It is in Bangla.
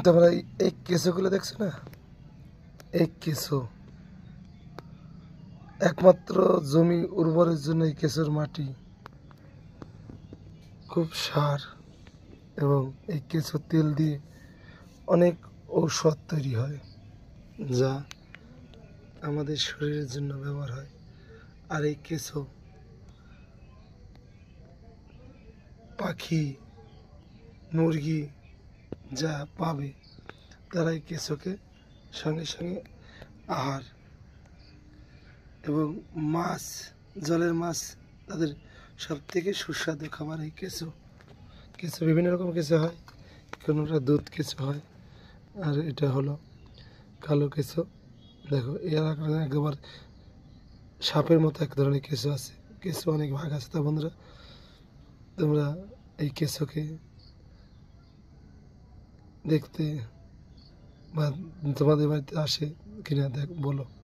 তোমরা এই কেঁচোগুলো দেখছো না? এই কেঁচো একমাত্র জমি উর্বরের জন্য এই কেঁচোর মাটি খুব সার, এবং এই কেঁচোর তেল দিয়ে অনেক ঔষধ তৈরি হয় যা আমাদের শরীরের জন্য ব্যবহার হয়। আর এই কেঁচো পাখি, মুরগি যা পাবে তারা এই কেঁচোকে সঙ্গে সঙ্গে আহার, এবং মাছ, জলের মাছ তাদের সব থেকে সুস্বাদু খাবার এই কেঁচো। কেঁচো বিভিন্ন রকম কেঁচো হয়, কোনোটা দুধ কেঁচো হয়, আর এটা হলো কালো কেঁচো। দেখো এর একবার সাপের মতো এক ধরনের কেঁচো আছে। কেঁচো অনেক ভাগ আছে। তা বন্ধুরা, তোমরা এই কেঁচোকে দেখতে বা তোমাদের বাড়িতে আসে কিনা দেখ বলো।